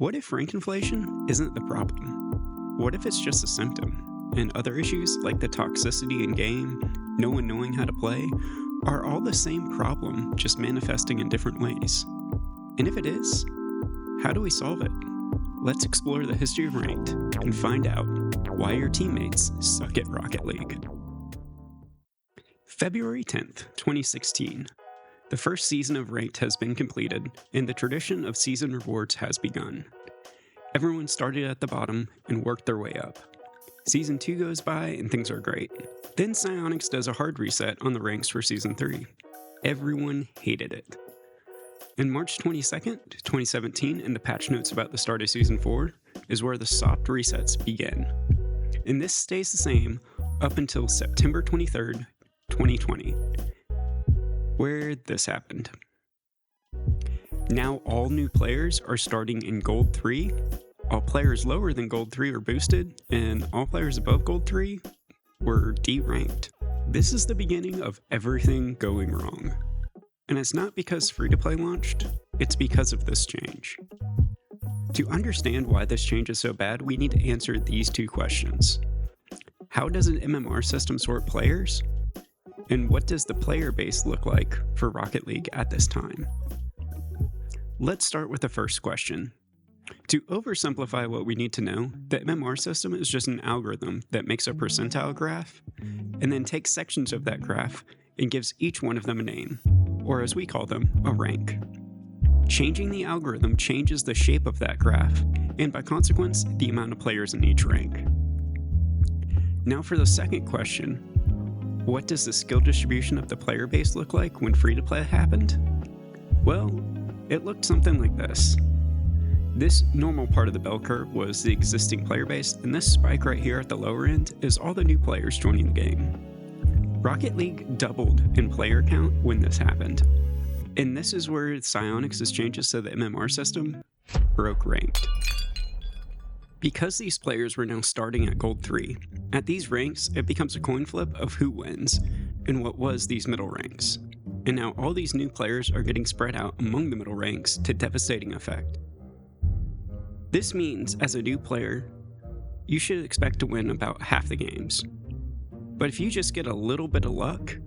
What if rank inflation isn't the problem? What if it's just a symptom, and other issues like the toxicity in game, no one knowing how to play, are all the same problem, just manifesting in different ways? And if it is, how do we solve it? Let's explore the history of Ranked and find out why your teammates suck at Rocket League. February 10th, 2016. The first season of Ranked has been completed, and the tradition of season rewards has begun. Everyone started at the bottom and worked their way up. Season 2 goes by and things are great. Then Psyonix does a hard reset on the ranks for Season 3. Everyone hated it. On March 22nd, 2017, in the patch notes about the start of Season 4, is where the soft resets begin. And this stays the same up until September 23rd, 2020. Where this happened. Now all new players are starting in Gold 3, all players lower than Gold 3 are boosted, and all players above Gold 3 were deranked. This is the beginning of everything going wrong. And it's not because free-to-play launched, it's because of this change. To understand why this change is so bad, we need to answer these two questions. How does an MMR system sort players? And what does the player base look like for Rocket League at this time? Let's start with the first question. To oversimplify what we need to know, the MMR system is just an algorithm that makes a percentile graph, and then takes sections of that graph and gives each one of them a name, or as we call them, a rank. Changing the algorithm changes the shape of that graph, and by consequence, the amount of players in each rank. Now for the second question. What does the skill distribution of the player base look like when free-to-play happened? Well, it looked something like this. This normal part of the bell curve was the existing player base, and this spike right here at the lower end is all the new players joining the game. Rocket League doubled in player count when this happened, and this is where Psyonix's changes to the MMR system broke Ranked. Because these players were now starting at Gold 3, at these ranks, it becomes a coin flip of who wins in what was these middle ranks. And now all these new players are getting spread out among the middle ranks to devastating effect. This means, as a new player, you should expect to win about half the games. But if you just get a little bit of luck,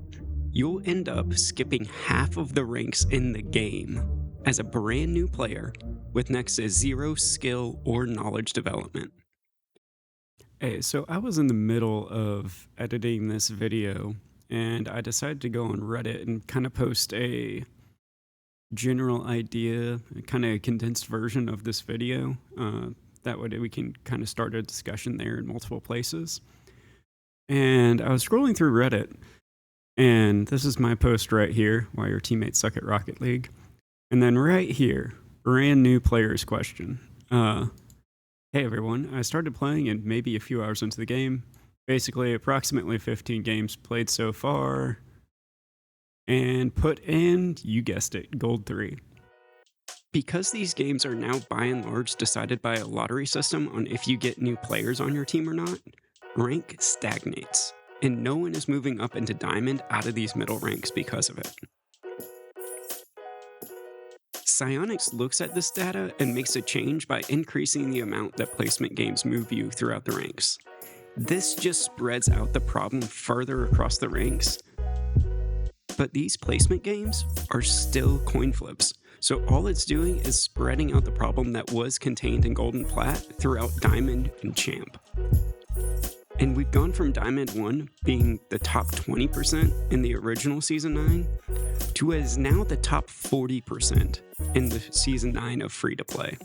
you'll end up skipping half of the ranks in the game as a brand new player with next to zero skill or knowledge development. Hey, so I was in the middle of editing this video, and I decided to go on Reddit and kind of post a general idea, kind of a condensed version of this video. That way we can kind of start a discussion there in multiple places. And I was scrolling through Reddit, and this is my post right here, why your teammates suck at Rocket League. And then right here, brand new players question. Hey everyone, I started playing and maybe a few hours into the game. Basically, approximately 15 games played so far. And put in, you guessed it, Gold 3. Because these games are now by and large decided by a lottery system on if you get new players on your team or not, rank stagnates. And no one is moving up into Diamond out of these middle ranks because of it. Psyonix looks at this data and makes a change by increasing the amount that placement games move you throughout the ranks. This just spreads out the problem further across the ranks. But these placement games are still coin flips, so all it's doing is spreading out the problem that was contained in Gold and Plat throughout Diamond and Champ. And we've gone from Diamond 1 being the top 20% in the original Season 9 to as now the top 40% in the Season 9 of free-to-play.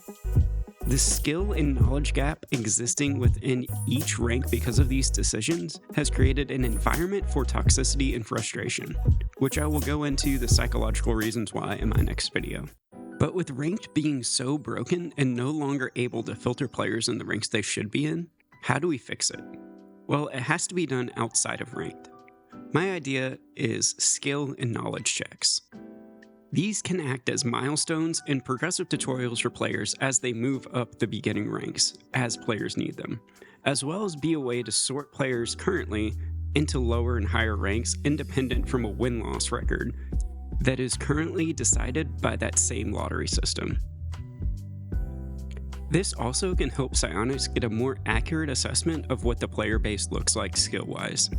The skill and knowledge gap existing within each rank because of these decisions has created an environment for toxicity and frustration, which I will go into the psychological reasons why in my next video. But with Ranked being so broken and no longer able to filter players in the ranks they should be in, how do we fix it? Well, it has to be done outside of Ranked. My idea is skill and knowledge checks. These can act as milestones and progressive tutorials for players as they move up the beginning ranks, as players need them, as well as be a way to sort players currently into lower and higher ranks independent from a win-loss record that is currently decided by that same lottery system. This also can help Psyonix get a more accurate assessment of what the player base looks like skill-wise.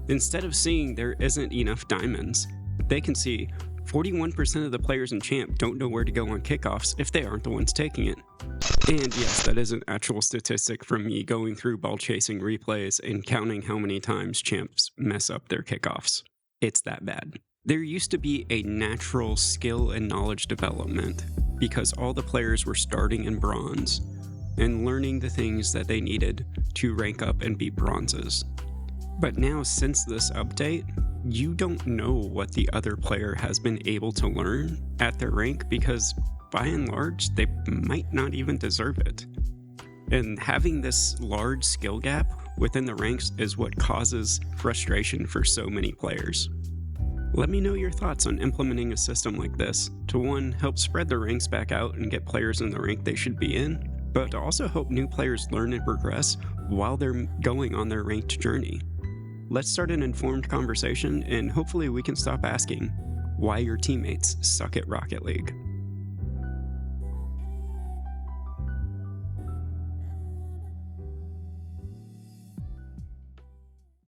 Instead of seeing there isn't enough diamonds, they can see 41% of the players in Champ don't know where to go on kickoffs if they aren't the ones taking it. And yes, that is an actual statistic from me going through ball chasing replays and counting how many times Champs mess up their kickoffs. It's that bad. There used to be a natural skill and knowledge development because all the players were starting in bronze and learning the things that they needed to rank up and be bronzes. But now, since this update, you don't know what the other player has been able to learn at their rank because, by and large, they might not even deserve it. And having this large skill gap within the ranks is what causes frustration for so many players. Let me know your thoughts on implementing a system like this to, one, help spread the ranks back out and get players in the rank they should be in, but to also help new players learn and progress while they're going on their ranked journey. Let's start an informed conversation, and hopefully we can stop asking why your teammates suck at Rocket League.